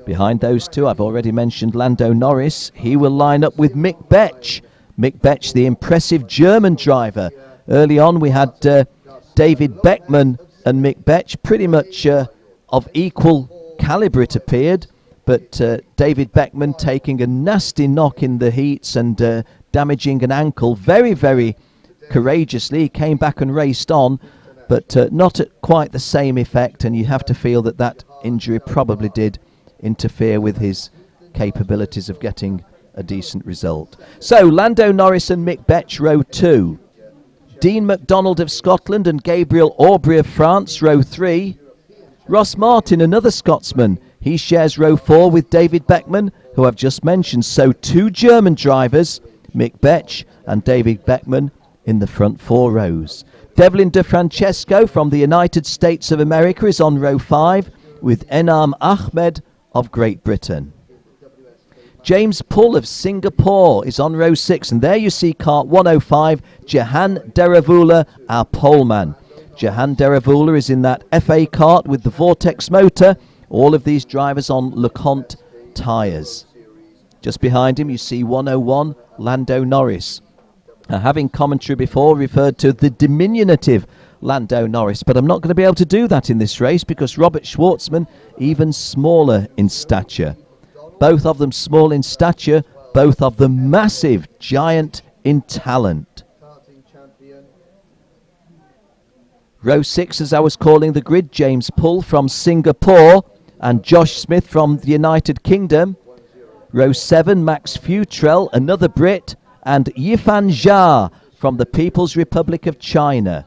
Behind those two, I've already mentioned Lando Norris. He will line up with Mick Betch. Mick Betch, the impressive German driver. Early on, we had David Beckman and Mick Betch, pretty much of equal calibre, it appeared. But David Beckman taking a nasty knock in the heats and damaging an ankle very, very courageously. He came back and raced on, but not at quite the same effect. And you have to feel that that injury probably did interfere with his capabilities of getting a decent result. So Lando Norris and Mick Betch, row 2. Dean MacDonald of Scotland and Gabriel Aubry of France, row 3. Ross Martin, another Scotsman, he shares row 4 with David Beckman, who I've just mentioned. So 2 German drivers, Mick Betch and David Beckman, in the front 4 rows. Devlin De Francesco from the United States of America is on row 5 with Enam Ahmed of Great Britain. James Pull of Singapore is on row 6, and there you see kart 105, Jahan Deravula, our poleman. Jahan Deravula is in that FA kart with the Vortex motor, all of these drivers on LeConte tyres. Just behind him you see 101, Lando Norris. Having commentary before referred to the diminutive Lando Norris, but I'm not going to be able to do that in this race because Robert Schwartzman even smaller in stature. Both of them small in stature, both of them massive, giant in talent. Row 6, as I was calling the grid, James Pull from Singapore and Josh Smith from the United Kingdom. Row 7, Max Futrell, another Brit, and Yifan Jia from the People's Republic of China.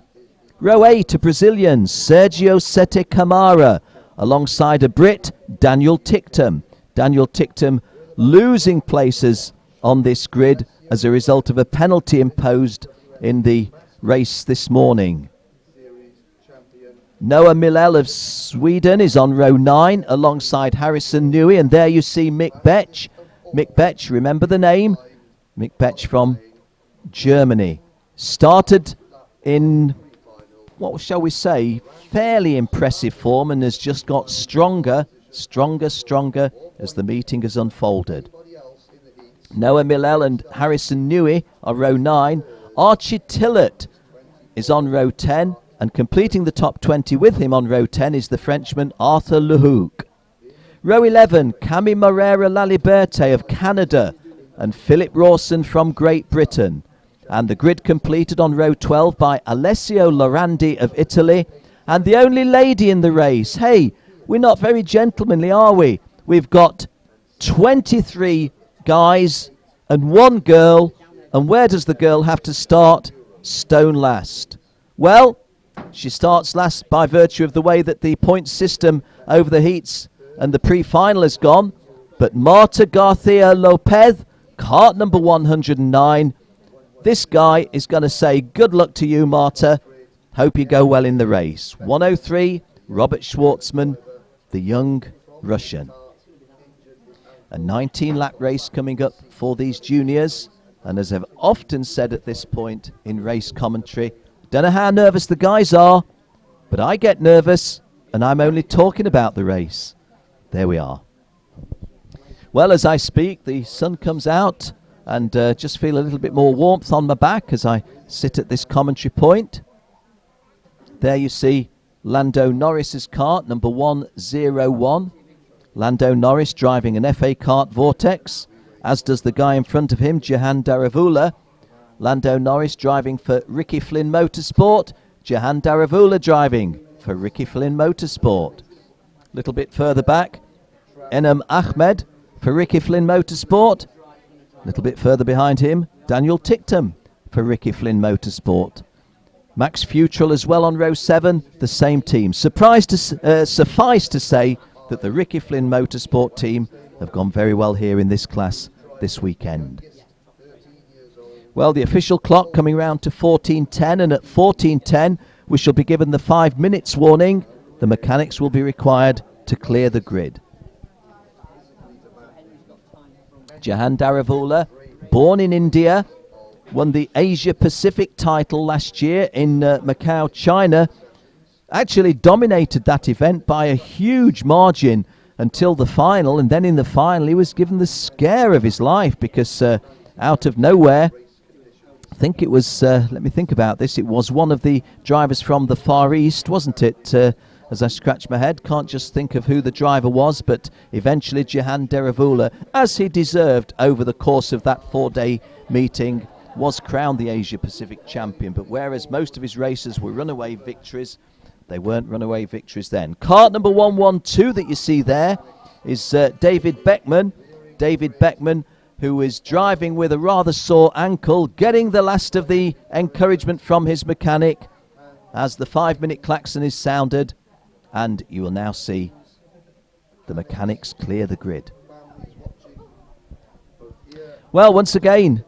Row 8, a Brazilian, Sergio Sete Camara, alongside a Brit, Daniel Ticktum. Daniel Ticktum losing places on this grid as a result of a penalty imposed in the race this morning. Noah Millell of Sweden is on row 9 alongside Harrison Newey, and there you see Mick Betch. Mick Betch, remember the name? Mick Betch from Germany. Started in, what shall we say, fairly impressive form and has just got stronger as the meeting has unfolded. Noah Millell and Harrison Newey are row 9. Archie Tillett is on row 10, and completing the top 20 with him on row 10 is the Frenchman Arthur Lehoucq. Row 11, Camille Moreira Laliberte of Canada and Philip Rawson from Great Britain. And the grid completed on row 12 by Alessio Lorandi of Italy. And the only lady in the race. Hey, we're not very gentlemanly, are we? We've got 23 guys and 1 girl. And where does the girl have to start? Stone last. Well, she starts last by virtue of the way that the point system over the heats and the pre-final has gone. But Marta Garcia Lopez, kart number 109. This guy is going to say, good luck to you, Marta. Hope you go well in the race. 103, Robert Schwartzman, the young Russian. A 19-lap race coming up for these juniors. And as I've often said at this point in race commentary, don't know how nervous the guys are, but I get nervous, and I'm only talking about the race. There we are. Well, as I speak, the sun comes out, and just feel a little bit more warmth on my back as I sit at this commentary point. There you see Lando Norris's kart, number 101. Lando Norris driving an FA kart Vortex, as does the guy in front of him, Jahan Deravula. Lando Norris driving for Ricky Flynn Motorsport. Jahan Deravula driving for Ricky Flynn Motorsport. A little bit further back, Enam Ahmed for Ricky Flynn Motorsport. A little bit further behind him, Daniel Ticktum for Ricky Flynn Motorsport. Max Futrell as well on row 7, the same team. Suffice to say that the Ricky Flynn Motorsport team have gone very well here in this class this weekend. Well, the official clock coming round to 14:10, and at 14:10 we shall be given the 5 minutes warning. The mechanics will be required to clear the grid. Jahan Deravula, born in India, won the Asia Pacific title last year in Macau, China. Actually dominated that event by a huge margin. until the final, and then in the final he was given the scare of his life because out of nowhere, I think it was, let me think about this, it was one of the drivers from the Far East, wasn't it? As I scratch my head, can't just think of who the driver was, but eventually Jehan Deravula, as he deserved over the course of that 4-day meeting, was crowned the Asia Pacific champion. But whereas most of his races were runaway victories, they weren't runaway victories then. Kart number 112 that you see there is David Beckman. David Beckman, who is driving with a rather sore ankle, getting the last of the encouragement from his mechanic as the 5-minute klaxon is sounded. And you will now see the mechanics clear the grid. Well, once again,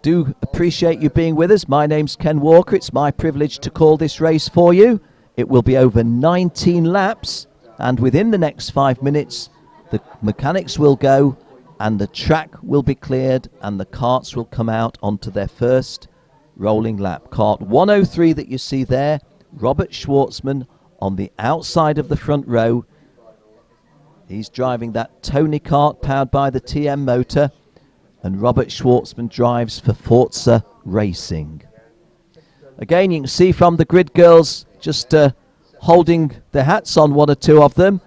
do appreciate you being with us. My name's Ken Walker. It's my privilege to call this race for you. It will be over 19 laps, and within the next 5 minutes, the mechanics will go, and the track will be cleared, and the karts will come out onto their first rolling lap. Kart 103 that you see there, Robert Schwartzman on the outside of the front row. He's driving that Tony kart powered by the TM motor, and Robert Schwartzman drives for Forza Racing. Again, you can see from the grid girls just holding their hats on, one or two of them,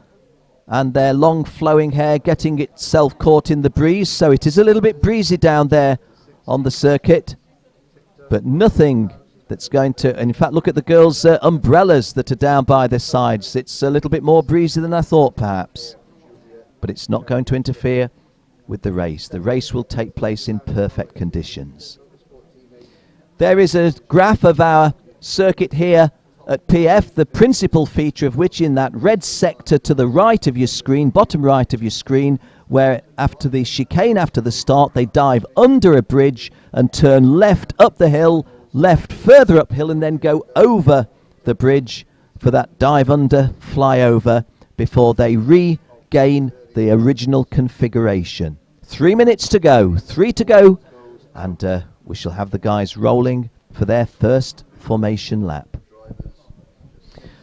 and their long flowing hair getting itself caught in the breeze. So it is a little bit breezy down there on the circuit, but nothing that's going to, and in fact look at the girls' umbrellas that are down by their sides. It's a little bit more breezy than I thought perhaps, but it's not going to interfere with the race. The race will take place in perfect conditions. There is a graph of our circuit here at PF, the principal feature of which in that red sector to the right of your screen, bottom right of your screen, where after the chicane, after the start, they dive under a bridge and turn left up the hill, left further uphill, and then go over the bridge for that dive under flyover before they regain the original configuration. 3 minutes to go, 3 to go, and we shall have the guys rolling for their first formation lap.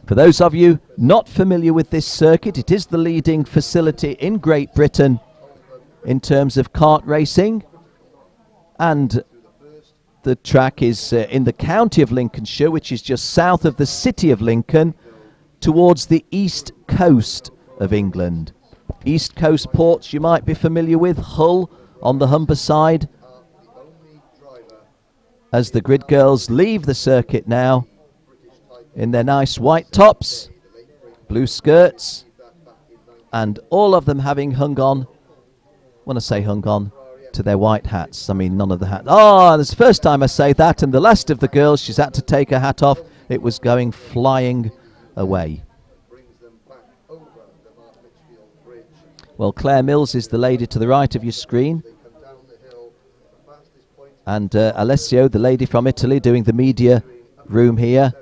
For those of you not familiar with this circuit, it is the leading facility in Great Britain in terms of kart racing, and the track is in the county of Lincolnshire, which is just south of the city of Lincoln, towards the east coast of England. East coast ports you might be familiar with, Hull on the Humber side. As the grid girls leave the circuit now in their nice white tops, blue skirts, and all of them having hung on, when I say hung on, to their white hats. I mean, none of the hats. Oh, it's the first time I say that, and the last of the girls, she's had to take her hat off. It was going flying away. Well, Claire Mills is the lady to the right of your screen. And Alessio, the lady from Italy, doing the media room here,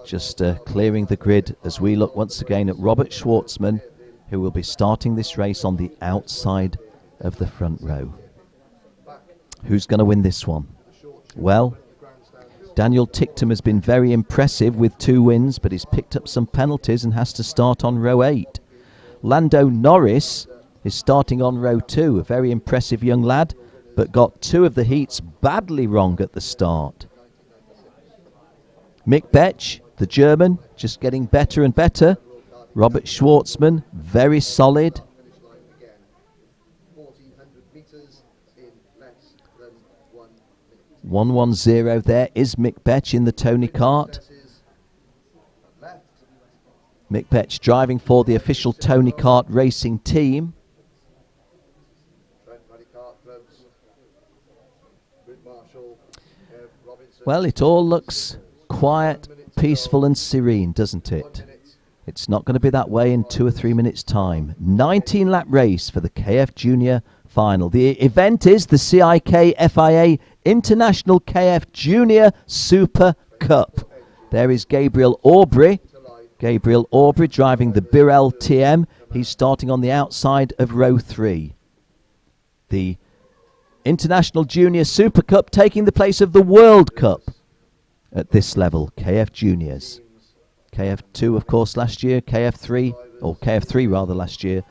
just clearing the grid as we look once again at Robert Schwartzman, who will be starting this race on the outside of the front row. Who's going to win this one? Well, Daniel Ticktum has been very impressive with 2 wins, but he's picked up some penalties and has to start on row 8. Lando Norris is starting on row 2, a very impressive young lad, but got 2 of the heats badly wrong at the start. Mick Betch, the German, just getting better and better. Robert Schwartzman, very solid. 110 there is Mick Betch in the Tony kart. Mick Betch driving for the official Tony kart racing team. Well, it all looks quiet, peaceful and serene, doesn't it? It's not going to be that way in 2 or 3 minutes' time. 19-lap race for the KF Junior final. The event is the CIK FIA International KF Junior Super Cup. There is Gabriel Aubrey. Gabriel Aubrey driving the Birell TM. He's starting on the outside of row 3. The International Junior Super Cup taking the place of the World Cup at this level, KF Juniors. KF2, of course, last year, KF3 rather last year,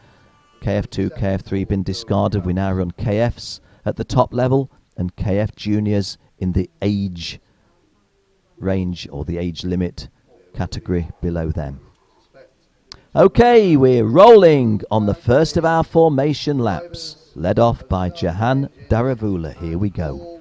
KF2, KF3 been discarded. We now run KFs at the top level and KF juniors in the age range or the age limit category below them. Okay, we're rolling on the first of our formation laps, led off by Jahan Daravula. Here we go.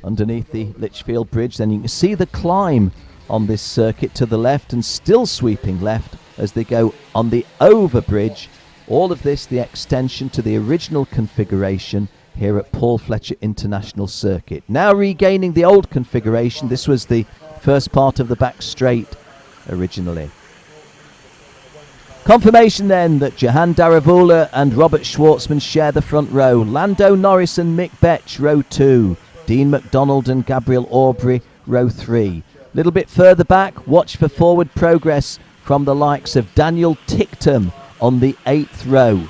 Underneath the Litchfield Bridge, then you can see the climb on this circuit to the left and still sweeping left as they go on the overbridge. All of this the extension to the original configuration here at Paul Fletcher International Circuit. Now regaining the old configuration. This was the first part of the back straight originally. Confirmation then that Jahan Daravula and Robert Schwartzman share the front row. Lando Norris and Mick Betch, row 2. Dean McDonald and Gabriel Aubrey, row 3. A little bit further back, watch for forward progress from the likes of Daniel Ticktum on the 8th row.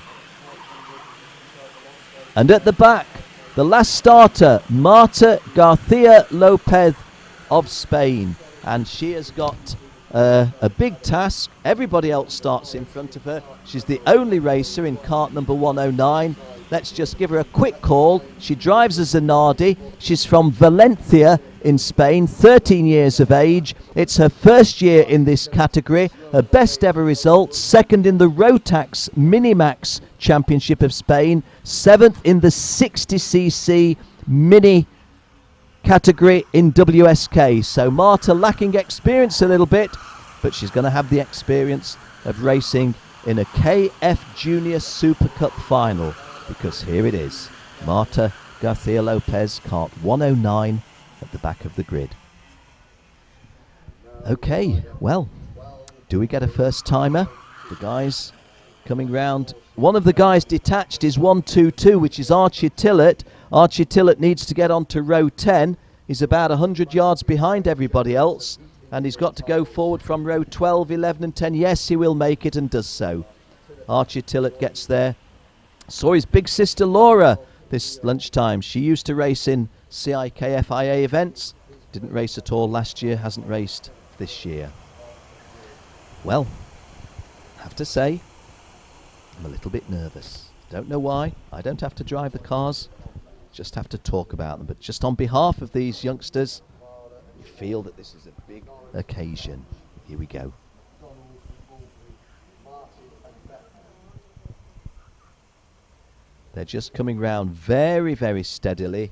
And at the back, the last starter, Marta Garcia Lopez of Spain. And she has got a big task. Everybody else starts in front of her. She's the only racer in kart number 109. Let's just give her a quick call. She drives a Zanardi. She's from Valencia in Spain, 13 years of age. It's her first year in this category. Her best ever result, second in the Rotax Minimax Championship of Spain, 7th in the 60cc Mini category in WSK. So Marta lacking experience a little bit, but she's going to have the experience of racing in a KF Junior Super Cup final, because here it is, Marta Garcia Lopez, kart 109 at the back of the grid. Okay, well, do we get a first timer? The guys coming round. One of the guys detached is 122, which is Archie Tillett. Archie Tillett needs to get onto row 10. He's about 100 yards behind everybody else, and he's got to go forward from row 12, 11 and 10. Yes, he will make it and does so. Archie Tillett gets there. Saw his big sister Laura this lunchtime. She used to race in CIK FIA events. Didn't race at all last year, hasn't raced this year. Well, I have to say, I'm a little bit nervous. Don't know why. I don't have to drive the cars, just have to talk about them. But just on behalf of these youngsters, we feel that this is a big occasion. Here we go. They're just coming round very, very steadily.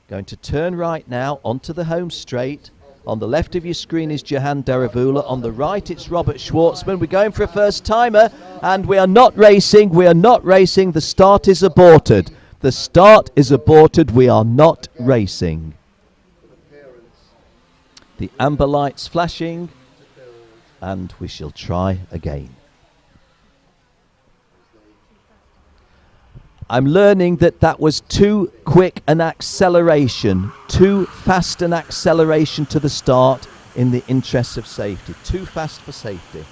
Going to turn right now onto the home straight. On the left of your screen is Jahan Daravula. On the right, it's Robert Schwartzman. We're going for a first timer, and we are not racing. We are not racing. The start is aborted. The start is aborted. We are not racing. The amber lights flashing, and we shall try again. I'm learning that was too quick an acceleration, too fast an acceleration to the start in the interests of safety. Too fast for safety.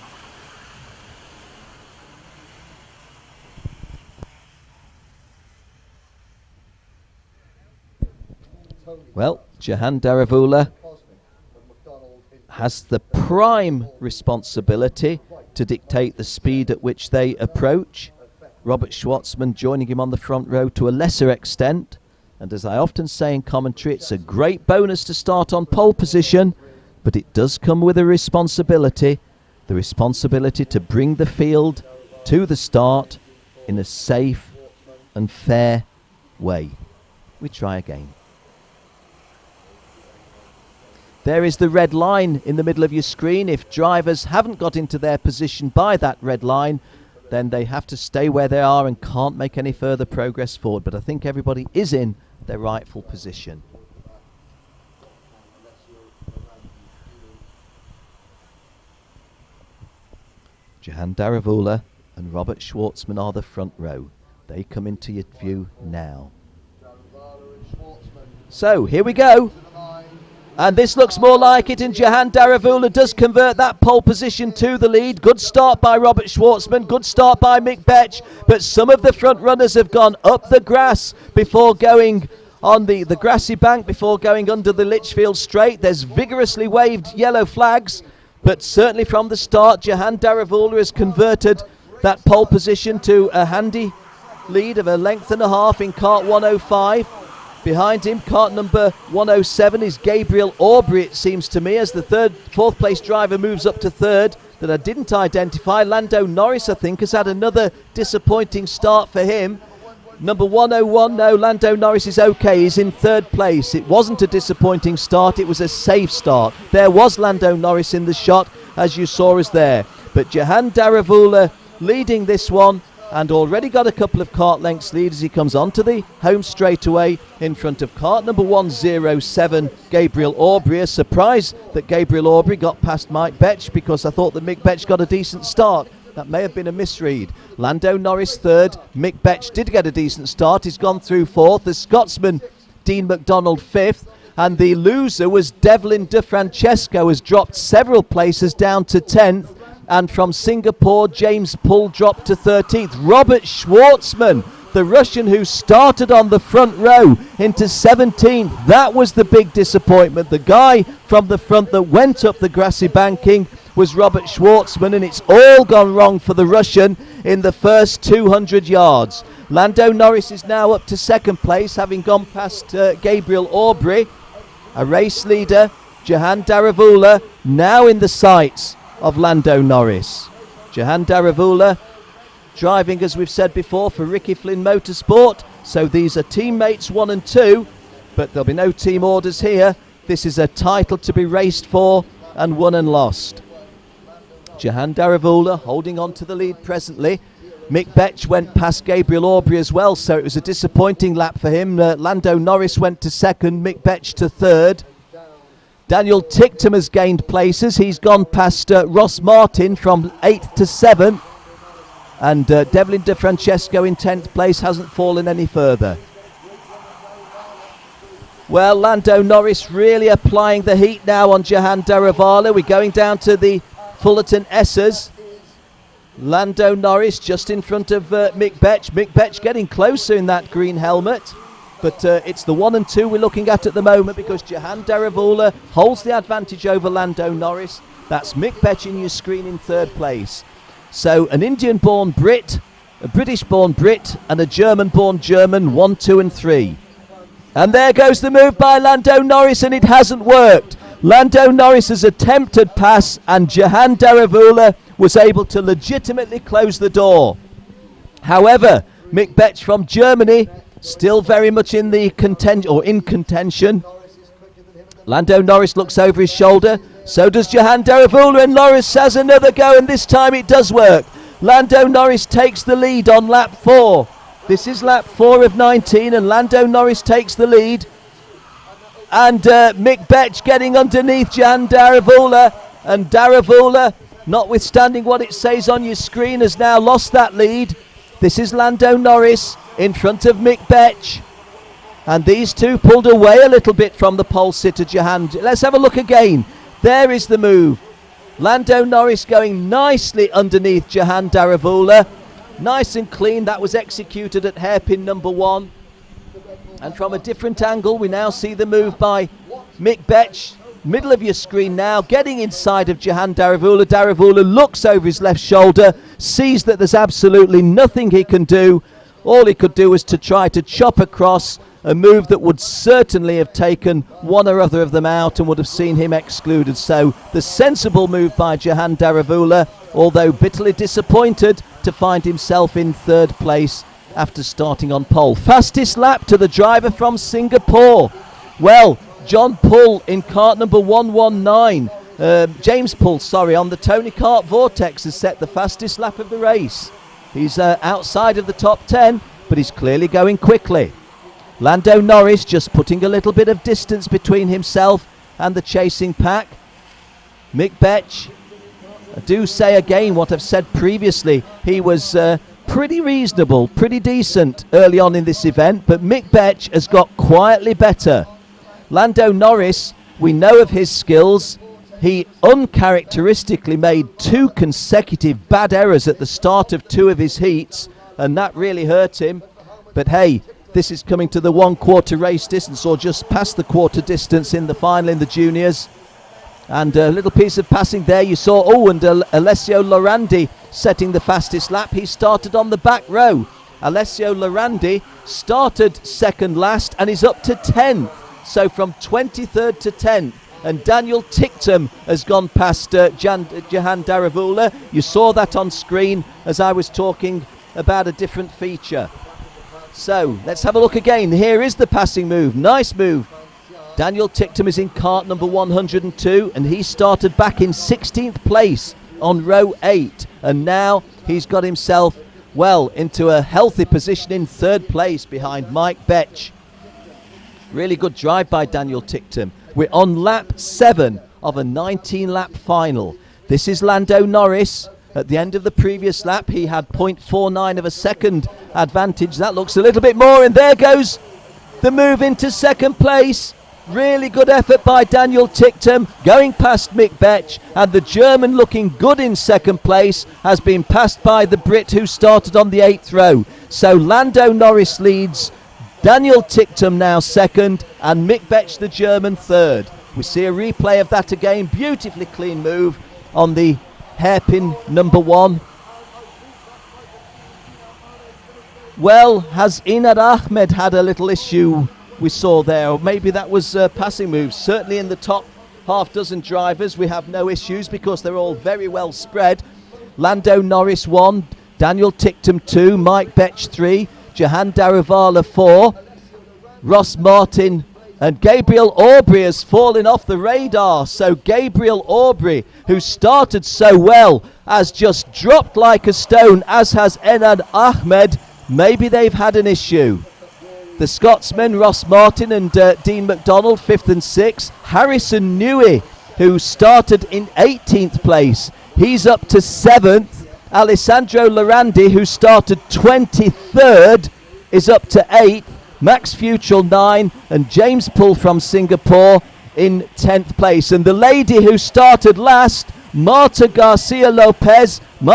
Well, Jahan Daravula has the prime responsibility to dictate the speed at which they approach. Robert Schwartzman joining him on the front row to a lesser extent. And as I often say in commentary, it's a great bonus to start on pole position, but it does come with a responsibility, the responsibility to bring the field to the start in a safe and fair way. We try again. There is the red line in the middle of your screen. If drivers haven't got into their position by that red line, then they have to stay where they are and can't make any further progress forward. But I think everybody is in their rightful position. Jahan Daravula and Robert Schwartzman are the front row. They come into your view now. So here we go. And this looks more like it, and Jahan Daravula does convert that pole position to the lead. Good start by Robert Schwartzman, good start by Mick Betch, but some of the front runners have gone up the grass before going on the grassy bank, before going under the Litchfield straight. There's vigorously waved yellow flags, But certainly from the start, Jahan Daravula has converted that pole position to a handy lead of a length and a half in kart 105. Behind him, kart number 107 is Gabriel Aubrey, it seems to me, as the fourth place driver moves up to third, that I didn't identify. Lando Norris, I think, has had another disappointing start for him. Number 101, no, Lando Norris is okay, he's in third place. It wasn't a disappointing start, it was a safe start. There was Lando Norris in the shot, as you saw us there. But Jahan Daravula leading this one, and already got a couple of kart lengths lead as he comes onto the home straightaway in front of kart number 107, Gabriel Aubrey. A surprise that Gabriel Aubrey got past Mike Betch, because I thought that Mick Betch got a decent start. That may have been a misread. Lando Norris third, Mick Betch did get a decent start, he's gone through fourth. The Scotsman Dean McDonald fifth, and the loser was Devlin De Francesco, has dropped several places down to 10th. And from Singapore, James Pull dropped to 13th. Robert Schwartzman, the Russian who started on the front row, into 17th. That was the big disappointment. The guy from the front that went up the grassy banking was Robert Schwartzman, and it's all gone wrong for the Russian in the first 200 yards. Lando Norris is now up to second place, having gone past Gabriel Aubrey. A race leader, Jahan Daravula, now in the sights of Lando Norris. Jahan Daravula driving, as we've said before, for Ricky Flynn Motorsport. So these are teammates 1 and 2, but there'll be no team orders here. This is a title to be raced for and won and lost. Jahan Daravula holding on to the lead presently. Mick Betch went past Gabriel Aubrey as well, so it was a disappointing lap for him. Lando Norris went to second, Mick Betch to third. Daniel Ticktum has gained places. He's gone past Ross Martin from 8th to 7th. And Devlin De Francesco in 10th place hasn't fallen any further. Well, Lando Norris really applying the heat now on Jahan Daravula. We're going down to the Fullerton Essers. Lando Norris just in front of Mick Betch. Mick Betch getting closer in that green helmet. But it's the 1 and 2 we're looking at the moment, because Jahan Daravula holds the advantage over Lando Norris. That's Mick Betch in your screen in third place. So an Indian-born Brit, a British-born Brit, and a German-born German, 1, 2 and 3. And there goes the move by Lando Norris, and it hasn't worked. Lando Norris has attempted pass, and Jahan Daravula was able to legitimately close the door. However, Mick Betch from Germany still very much in the contention. Lando Norris looks over his shoulder. So does Jahan Daravula, and Norris has another go, and this time it does work. Lando Norris takes the lead on lap 4. This is lap 4 of 19, and Lando Norris takes the lead. And Mick Betch getting underneath Jahan Daravula, and Daravula, notwithstanding what it says on your screen, has now lost that lead. This is Lando Norris in front of Mick Betch, and these two pulled away a little bit from the pole sitter Jahan. Let's have a look again. There is the move. Lando Norris going nicely underneath Jahan Daravula. Nice and clean. That was executed at hairpin number 1. And from a different angle, we now see the move by Mick Betch. Middle of your screen now, getting inside of Jahan Daravula. Daravula looks over his left shoulder, sees that there's absolutely nothing he can do. All he could do was to try to chop across, a move that would certainly have taken one or other of them out and would have seen him excluded. So the sensible move by Jahan Daravula, although bitterly disappointed to find himself in third place after starting on pole. Fastest lap to the driver from Singapore. Well, John Pull in kart number 119. James Pull, on the Tony Kart Vortex has set the fastest lap of the race. He's outside of the top 10, but he's clearly going quickly. Lando Norris just putting a little bit of distance between himself and the chasing pack. Mick Betch, I do say again what I've said previously, he was pretty reasonable, pretty decent early on in this event, but Mick Betch has got quietly better. Lando Norris, we know of his skills. He uncharacteristically made 2 consecutive bad errors at the start of 2 of his heats, and that really hurt him. But hey, this is coming to the 1/4 race distance, or just past the quarter distance in the final in the juniors. And a little piece of passing there. You saw, and Alessio Lorandi setting the fastest lap. He started on the back row. Alessio Lorandi started second last and is up to 10th. So from 23rd to 10th. And Daniel Ticktum has gone past Jahan Daravula. You saw that on screen as I was talking about a different feature. So let's have a look again. Here is the passing move. Nice move. Daniel Ticktum is in cart number 102 and he started back in 16th place on row 8. And now he's got himself, well, into a healthy position in 3rd place behind Mike Betch. Really good drive by Daniel Ticktum. We're on lap 7 of a 19-lap final. This is Lando Norris. At the end of the previous lap, he had 0.49 of a second advantage. That looks a little bit more, and there goes the move into 2nd place. Really good effort by Daniel Ticktum, going past Mick Betch, and the German looking good in 2nd place has been passed by the Brit who started on the 8th row. So Lando Norris leads, Daniel Ticktum now 2nd, and Mick Betch the German 3rd. We see a replay of that again. Beautifully clean move on the hairpin number 1. Well, has Inad Ahmed had a little issue we saw there, or maybe that was passing moves? Certainly in the top half dozen drivers we have no issues because they're all very well spread. Lando Norris 1, Daniel Ticktum 2, Mike Betch 3, Jahan Daruvala 4, Ross Martin and Gabriel Aubrey has fallen off the radar. So Gabriel Aubrey, who started so well, has just dropped like a stone, as has Enad Ahmed. Maybe they've had an issue. The Scotsmen, Ross Martin and Dean McDonald, 5th and 6th. Harrison Newey, who started in 18th place, he's up to 7th. Alessandro Lorandi, who started 23rd, is up to 8th. Max Futrell 9, and James Poole from Singapore in 10th place. And the lady who started last, Marta Garcia Lopez from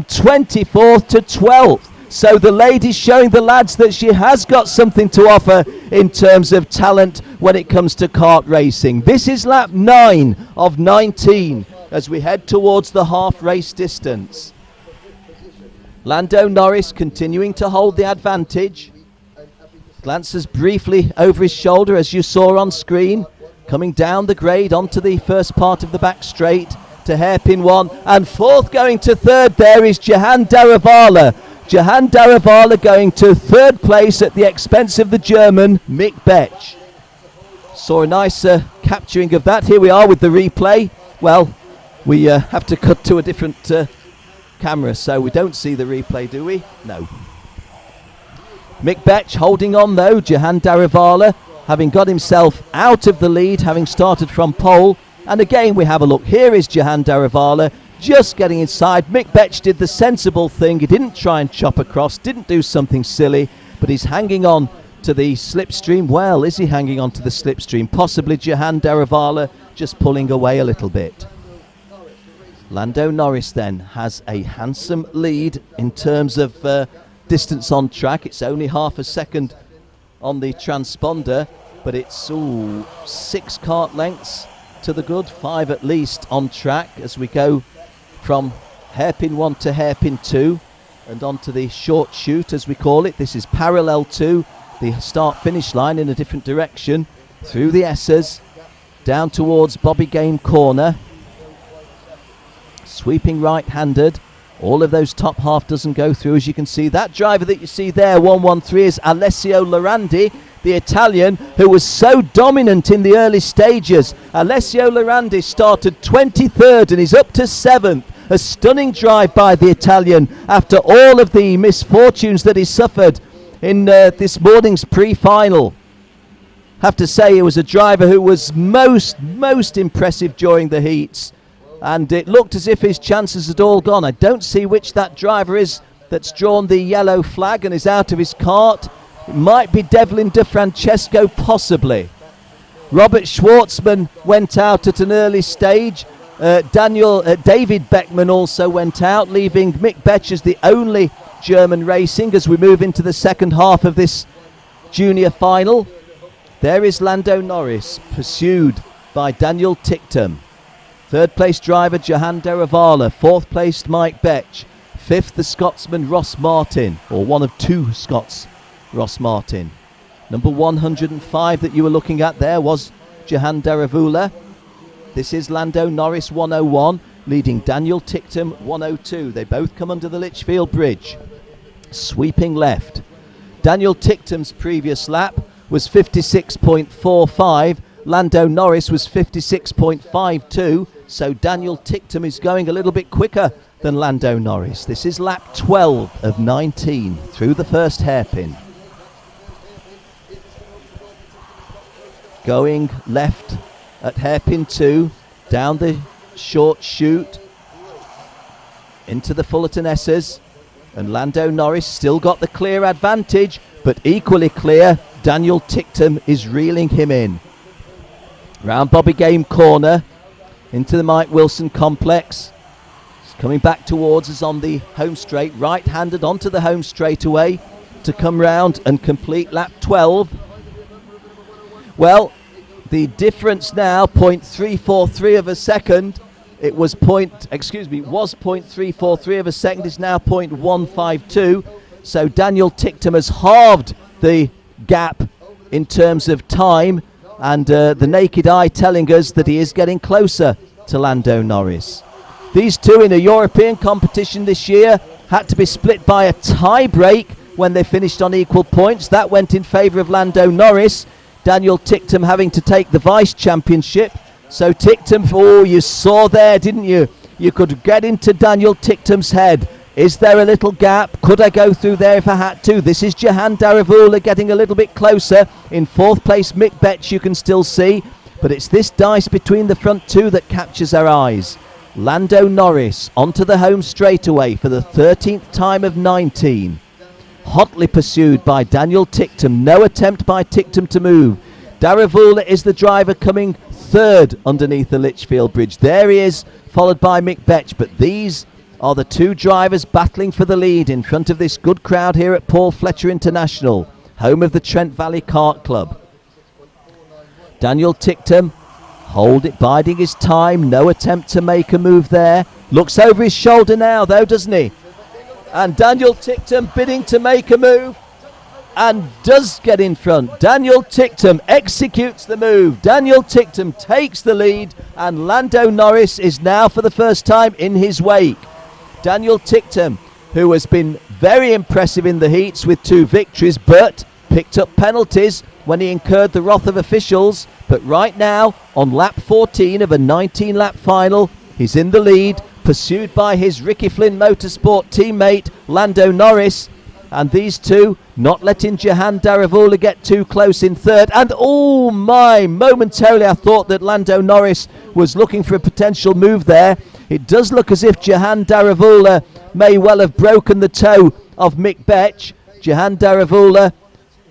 24th to 12th. So the lady's showing the lads that she has got something to offer in terms of talent when it comes to kart racing. This is lap 9 of 19 as we head towards the half race distance. Lando Norris continuing to hold the advantage. Glances briefly over his shoulder as you saw on screen. Coming down the grade onto the first part of the back straight to hairpin 1. And 4th going to 3rd there is Jahan Daruvala. Jahan Daruvala going to 3rd place at the expense of the German Mick Betch. Saw a nice capturing of that. Here we are with the replay. Well, we have to cut to a different camera, so we don't see the replay, do we? No. Mick Betch holding on though. Jahan Daruvala having got himself out of the lead, having started from pole. And again we have a look. Here is Jahan Daruvala just getting inside. Mick Betch did the sensible thing. He didn't try and chop across, didn't do something silly, but he's hanging on to the slipstream. Well, is he hanging on to the slipstream? Possibly Jahan Daruvala just pulling away a little bit. Lando Norris then has a handsome lead in terms of distance on track. It's only half a second on the transponder, but it's 6 kart lengths to the good, 5 at least on track as we go from hairpin 1 to hairpin 2 and onto the short chute as we call it. This is parallel to the start finish line in a different direction through the S's down towards Bobby Game corner. Sweeping right-handed. All of those top half doesn't go through, as you can see. That driver that you see there, 113, is Alessio Lorandi, the Italian, who was so dominant in the early stages. Alessio Lorandi started 23rd and is up to 7th. A stunning drive by the Italian after all of the misfortunes that he suffered in this morning's pre-final. Have to say, he was a driver who was most impressive during the heats. And it looked as if his chances had all gone. I don't see which that driver is that's drawn the yellow flag and is out of his kart. It might be Devlin De Francesco, possibly. Robert Schwartzman went out at an early stage. David Beckman also went out, leaving Mick Betch as the only German racing as we move into the second half of this junior final. There is Lando Norris, pursued by Daniel Ticktum. Third place driver Jahan Deravala. Fourth placed Mike Betch. Fifth the Scotsman Ross Martin, or one of two Scots, Ross Martin. Number 105 that you were looking at there was Jahan Deravala. This is Lando Norris 101, leading Daniel Ticktum 102. They both come under the Lichfield Bridge. Sweeping left. Daniel Ticktum's previous lap was 56.45. Lando Norris was 56.52. So Daniel Ticktum is going a little bit quicker than Lando Norris. This is lap 12 of 19 through the first hairpin. Going left at hairpin 2, down the short chute into the Fullerton S's, and Lando Norris still got the clear advantage, but equally clear, Daniel Ticktum is reeling him in. Round Bobby Game corner into the Mike Wilson complex. He's coming back towards us on the home straight, right-handed onto the home straightaway to come round and complete lap 12. Well, the difference now, 0.343 of a second. It was 0.343 of a second. Is now 0.152. So Daniel Ticktum has halved the gap in terms of time, and the naked eye telling us that he is getting closer to Lando Norris. These two in a European competition this year had to be split by a tie break when they finished on equal points. That went in favour of Lando Norris. Daniel Ticktum having to take the vice championship. So Ticktum, oh, you saw there, didn't you? You could get into Daniel Ticktum's head. Is there a little gap? Could I go through there if I had to? This is Jahan Deravala getting a little bit closer. In fourth place, Mick Betch you can still see. But it's this dice between the front two that captures our eyes. Lando Norris onto the home straightaway for the 13th time of 19. Hotly pursued by Daniel Ticktum. No attempt by Ticktum to move. Deravala is the driver coming third underneath the Lichfield Bridge. There he is, followed by Mick Betch. But these are the two drivers battling for the lead in front of this good crowd here at Paul Fletcher International, home of the Trent Valley Kart Club. Daniel Ticktum biding his time. No attempt to make a move there. Looks over his shoulder now though, doesn't he? And Daniel Ticktum bidding to make a move, and does get in front. Daniel Ticktum executes the move. Daniel Ticktum takes the lead, and Lando Norris is now for the first time in his wake. Daniel Ticktum, who has been very impressive in the heats with 2 victories, but picked up penalties when he incurred the wrath of officials. But right now, on lap 14 of a 19-lap final, he's in the lead, pursued by his Ricky Flynn Motorsport teammate Lando Norris, and these two not letting Jahan Deravala get too close in third. And oh my, momentarily I thought that Lando Norris was looking for a potential move there. It does look as if Jahan Deravala may well have broken the toe of Mick Betch. Jahan Deravala,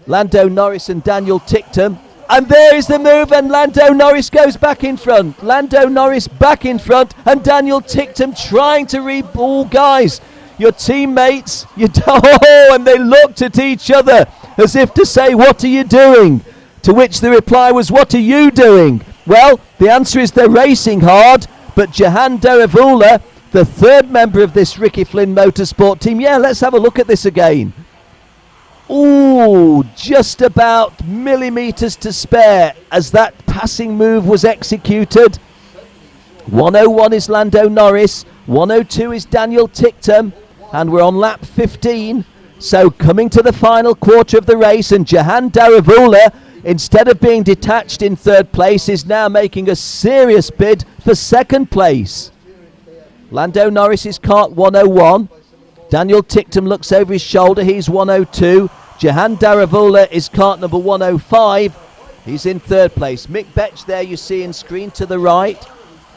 Lando Norris and Daniel Ticktum. And there is the move, and Lando Norris goes back in front. Lando Norris back in front, and Daniel Ticktum trying to guys, your teammates, and they looked at each other as if to say, what are you doing? To which the reply was, what are you doing? Well, the answer is they're racing hard, but Jahan Deravala, the third member of this Ricky Flynn Motorsport team, let's have a look at this again. Ooh, just about millimetres to spare as that passing move was executed. 101 is Lando Norris, 102 is Daniel Ticktum, and we're on lap 15. So coming to the final quarter of the race, and Jahan Deravala, instead of being detached in third place, is now making a serious bid for second place. Lando Norris is kart 101. Daniel Ticktum looks over his shoulder, he's 102. Jahan Deravala is kart number 105. He's in third place. Mick Betch there you see in screen to the right.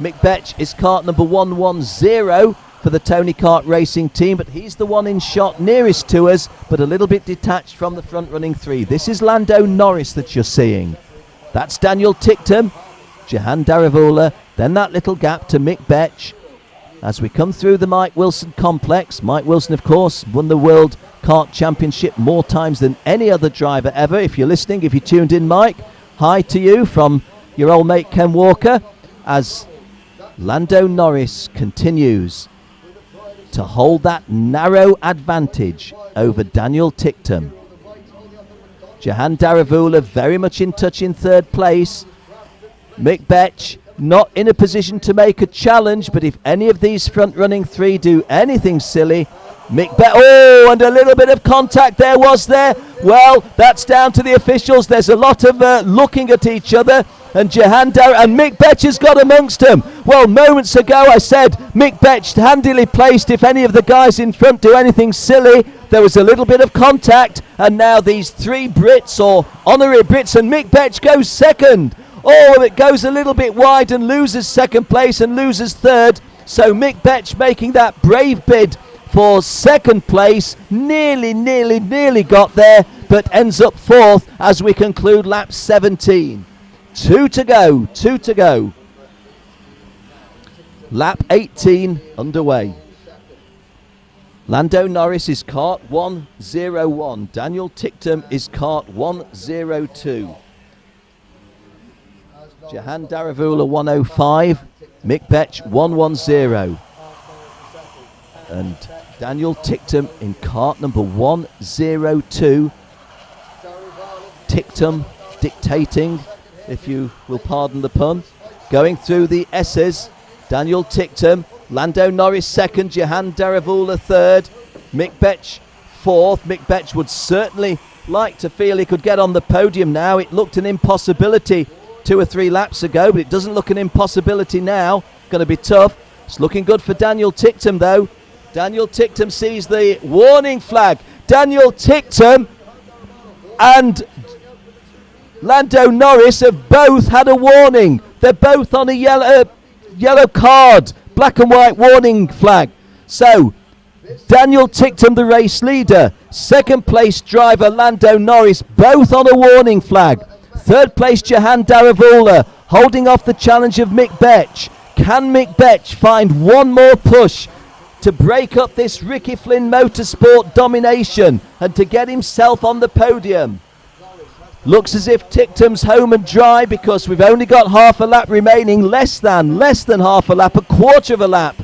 Mick Betch is kart number 110 for the Tony Kart Racing team, but he's the one in shot nearest to us, but a little bit detached from the front running 3. This is Lando Norris that you're seeing. That's Daniel Ticktum, Jahan Deravala, then that little gap to Mick Betch. As we come through the Mike Wilson complex, Mike Wilson, of course, won the World Kart Championship more times than any other driver ever. If you're listening, if you tuned in, Mike, hi to you from, your old mate Ken Walker, as Lando Norris continues to hold that narrow advantage over Daniel Ticktum. Jahan Daravula very much in touch in third place. Mick Betch not in a position to make a challenge, but if any of these front running three do anything silly, Mick Betch, oh, and a little bit of contact there, was there? Well, that's down to the officials. There's a lot of looking at each other, and Jahan and Mick Betch has got amongst them. Well, moments ago I said Mick Betch handily placed if any of the guys in front do anything silly. There was a little bit of contact, and now these three Brits, or honorary Brits, and Mick Betch goes second. Oh, it goes a little bit wide and loses second place and loses third. So Mick Betch making that brave bid for second place, nearly got there, but ends up fourth as we conclude lap 17. Two to go. Lap 18 underway. Lando Norris is kart 101. Daniel Ticktum is kart 102. Jahan Daravula 105. Mick Betch 110. And Daniel Ticktum in kart number 102. Ticktum dictating, if you will pardon the pun. Going through the S's, Daniel Ticktum, Lando Norris second, Jahan Daravula third, Mick Betch fourth. Mick Betch would certainly like to feel he could get on the podium now. It looked an impossibility 2 or 3 laps ago, but it doesn't look an impossibility now. Going to be tough. It's looking good for Daniel Ticktum though. Daniel Ticktum sees the warning flag. Daniel Ticktum and Lando Norris have both had a warning. They're both on a yellow card, black and white warning flag. So Daniel Ticktum, the race leader. Second place driver Lando Norris, both on a warning flag. Third place Jahan Daravula, holding off the challenge of Mick Betch. Can Mick Betch find one more push to break up this Ricky Flynn Motorsport domination and to get himself on the podium? Looks as if Ticktum's home and dry, because we've only got half a lap remaining, less than half a lap, a quarter of a lap.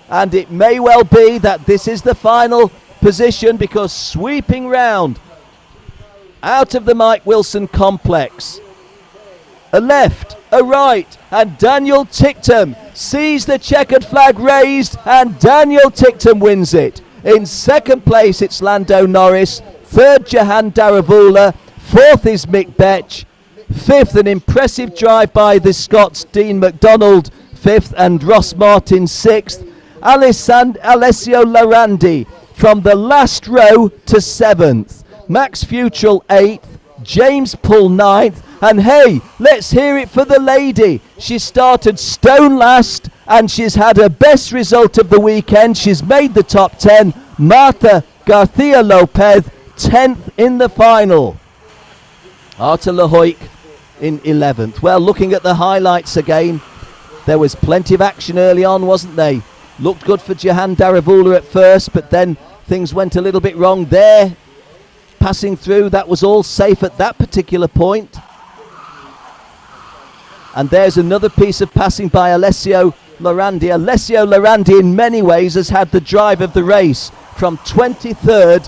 And it may well be that this is the final position, because sweeping round out of the Mike Wilson complex, a left, a right, and Daniel Ticktum sees the checkered flag raised, and Daniel Ticktum wins it. In second place it's Lando Norris, third Jahan Daravula, fourth is Mick Betch, fifth an impressive drive by the Scots Dean McDonald, fifth, and Ross Martin sixth. Alessio Larandi from the last row to seventh. Max Futrell 8th, James Pull 9th, and hey, let's hear it for the lady. She started stone last, and she's had her best result of the weekend. She's made the top 10. Marta Garcia Lopez, 10th in the final. Arta Lehoik in 11th. Well, looking at the highlights again, there was plenty of action early on, wasn't there? Looked good for Jahan Daravula at first, but then things went a little bit wrong there. Passing through, that was all safe at that particular point. And there's another piece of passing by Alessio Larandi. Alessio Larandi in many ways has had the drive of the race, from 23rd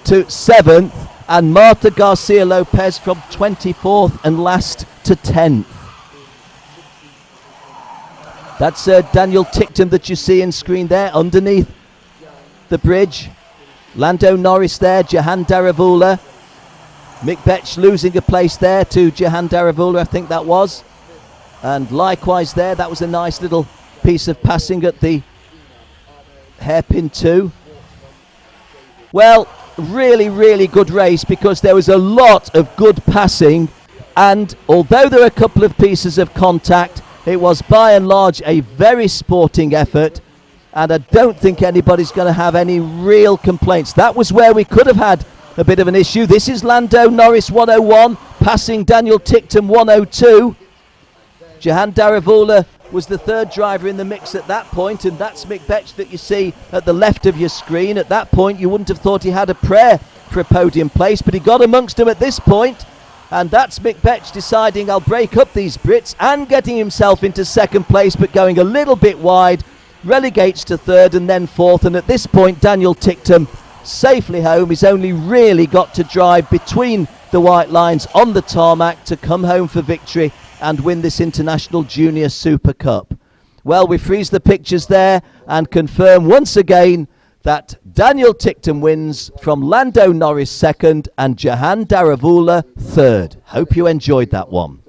to 7th, and Marta Garcia Lopez from 24th and last to 10th. That's Daniel Ticktum that you see in screen there underneath the bridge. Lando Norris there, Jahan Daravula. Mick Betch losing a place there to Jahan Daravula, I think that was. And likewise there, that was a nice little piece of passing at the hairpin too. Well, really good race, because there was a lot of good passing, and although there were a couple of pieces of contact, it was by and large a very sporting effort, and I don't think anybody's going to have any real complaints. That was where we could have had a bit of an issue. This is Lando Norris 101 passing Daniel Ticktum 102. Jahan Daravula was the third driver in the mix at that point, and that's Mick Betch that you see at the left of your screen. At that point you wouldn't have thought he had a prayer for a podium place, but he got amongst them at this point. And that's Mick Betch deciding I'll break up these Brits and getting himself into second place, but going a little bit wide, relegates to third and then fourth. And at this point, Daniel Ticktum safely home. He's only really got to drive between the white lines on the tarmac to come home for victory and win this International Junior Super Cup. Well, we freeze the pictures there and confirm once again that Daniel Ticktum wins from Lando Norris second and Jahan Daravula third. Hope you enjoyed that one.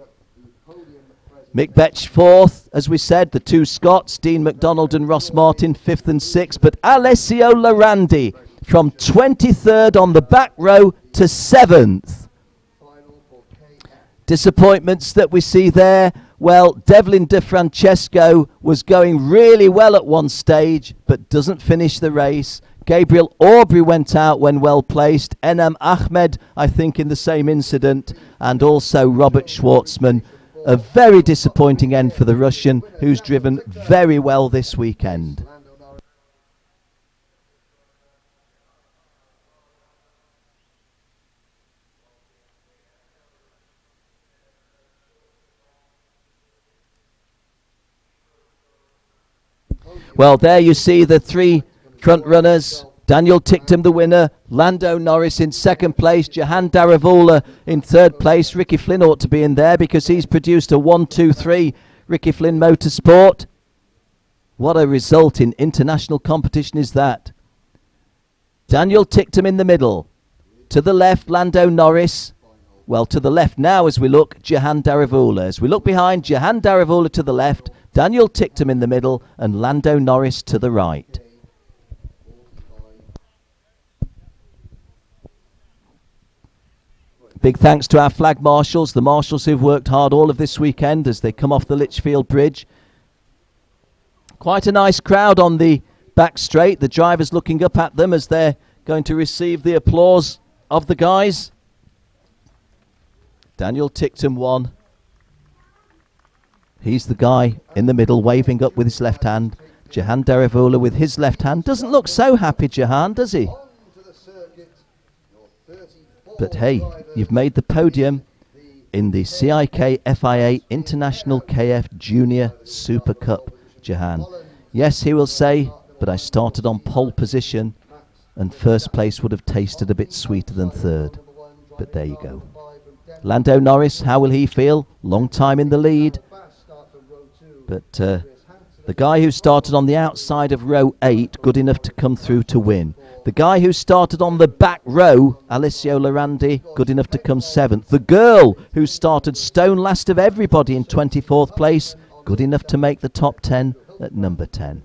Mick Betch fourth, as we said, the two Scots, Dean McDonald and Ross Martin, fifth and sixth, but Alessio Lorandi from 23rd on the back row to 7th. Disappointments that we see there. Well, Devlin De Francesco was going really well at one stage, but doesn't finish the race. Gabriel Aubrey went out when well placed. Enam Ahmed, I think, in the same incident. And also Robert Schwartzman. A very disappointing end for the Russian, who's driven very well this weekend. Well, there you see the three front runners. Daniel Ticktum the winner, Lando Norris in second place, Jahan Daravula in third place. Ricky Flynn ought to be in there because he's produced a 1-2-3 Ricky Flynn Motorsport. What a result in international competition is that. Daniel Ticktum in the middle. To the left, Lando Norris. Well, to the left now as we look, Jahan Daravula. As we look behind, Jahan Daravula to the left, Daniel Ticktum in the middle and Lando Norris to the right. Big thanks to our flag marshals, the marshals who've worked hard all of this weekend as they come off the Lichfield Bridge. Quite a nice crowd on the back straight. The drivers looking up at them as they're going to receive the applause of the guys. Daniel Ticktum won. He's the guy in the middle waving up with his left hand. Jahan Daravula with his left hand. Doesn't look so happy, Jahan, does he? But hey, you've made the podium in the CIK FIA International KF Junior Super Cup, Jahan. Yes, he will say, but I started on pole position and first place would have tasted a bit sweeter than third. But there you go. Lando Norris, how will he feel? Long time in the lead. But the guy who started on the outside of row 8, good enough to come through to win. The guy who started on the back row, Alessio Lorandi, good enough to come 7th. The girl who started stone last of everybody in 24th place, good enough to make the top 10 at number 10.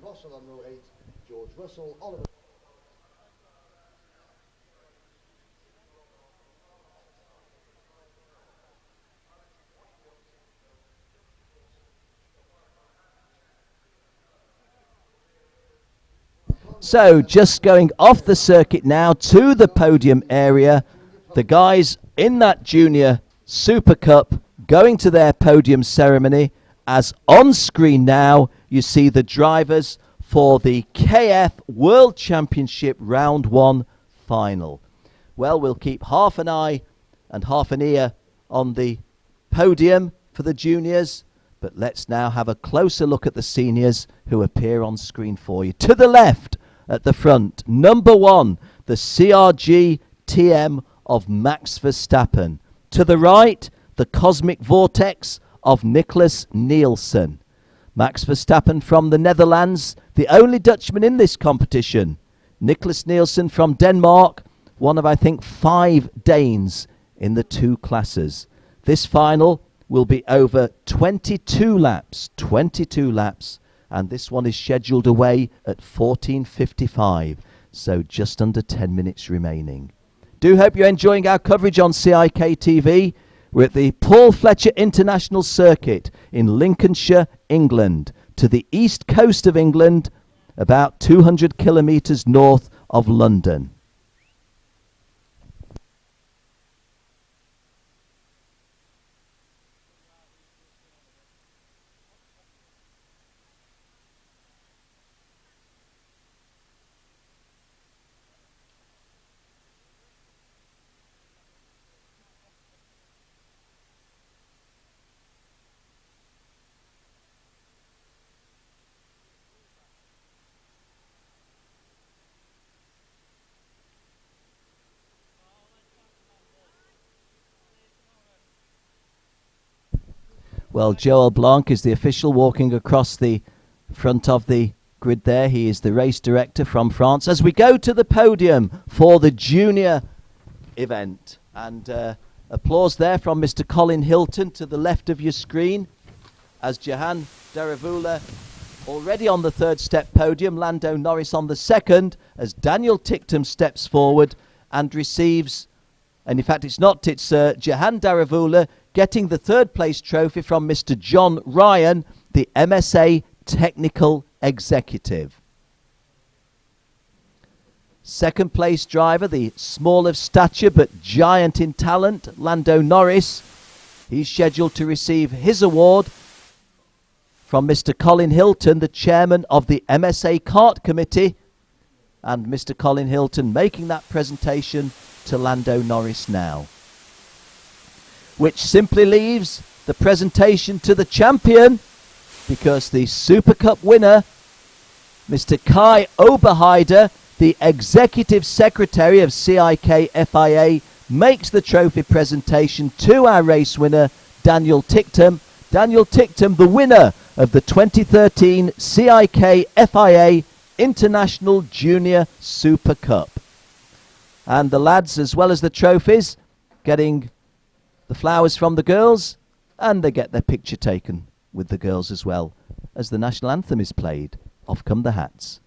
So just going off the circuit now to the podium area. The guys in that Junior Super Cup going to their podium ceremony, as on screen now you see the drivers for the KF World Championship Round 1 final. Well, we'll keep half an eye and half an ear on the podium for the juniors, but let's now have a closer look at the seniors who appear on screen for you. To the left, at the front, number 1, the CRG TM of Max Verstappen. To the right, the Cosmic Vortex of Nicholas Nielsen. Max Verstappen from the Netherlands, the only Dutchman in this competition. Nicholas Nielsen from Denmark, one of, I think, 5 Danes in the 2 classes. This final will be over 22 laps. 22 laps. And this one is scheduled away at 14:55, so just under 10 minutes remaining. Do hope you're enjoying our coverage on CIK TV. We're at the Paul Fletcher International Circuit in Lincolnshire, England, to the east coast of England, about 200 kilometres north of London. Well, Joel Blanc is the official walking across the front of the grid there. He is the race director from France. As we go to the podium for the junior event. And applause there from Mr. Colin Hilton to the left of your screen. As Jahan Daravula already on the third step podium. Lando Norris on the second. As Daniel Ticktum steps forward and receives... And in fact, it's Jahan Daravula getting the third place trophy from Mr. John Ryan, the MSA Technical Executive. Second place driver, the small of stature but giant in talent, Lando Norris. He's scheduled to receive his award from Mr. Colin Hilton, the chairman of the MSA Kart Committee. And Mr. Colin Hilton making that presentation to Lando Norris now. Which simply leaves the presentation to the champion, because the Super Cup winner, Mr. Kai Oberheider, the Executive Secretary of CIK FIA, makes the trophy presentation to our race winner, Daniel Ticktum. Daniel Ticktum, the winner of the 2013 CIK FIA International Junior Super Cup. And the lads, as well as the trophies, getting the flowers from the girls, and they get their picture taken with the girls as well, as the national anthem is played. Off come the hats.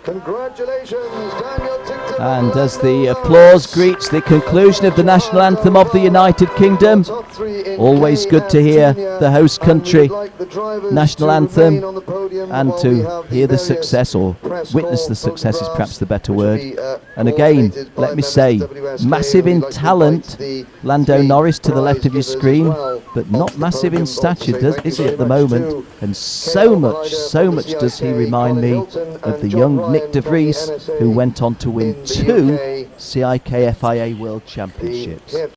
Congratulations, Daniel Ticktum. And as the applause greets the conclusion of the national anthem of the United Kingdom, always good to hear the host country national anthem, and to hear the success, or witness the success is perhaps the better word. And again, let me say, massive in talent, Lando Norris to the left of your screen, but not massive in stature, is he at the moment? And so much does he remind me of the young Nick de Vries, who went on to win 2 CIK FIA World Championships.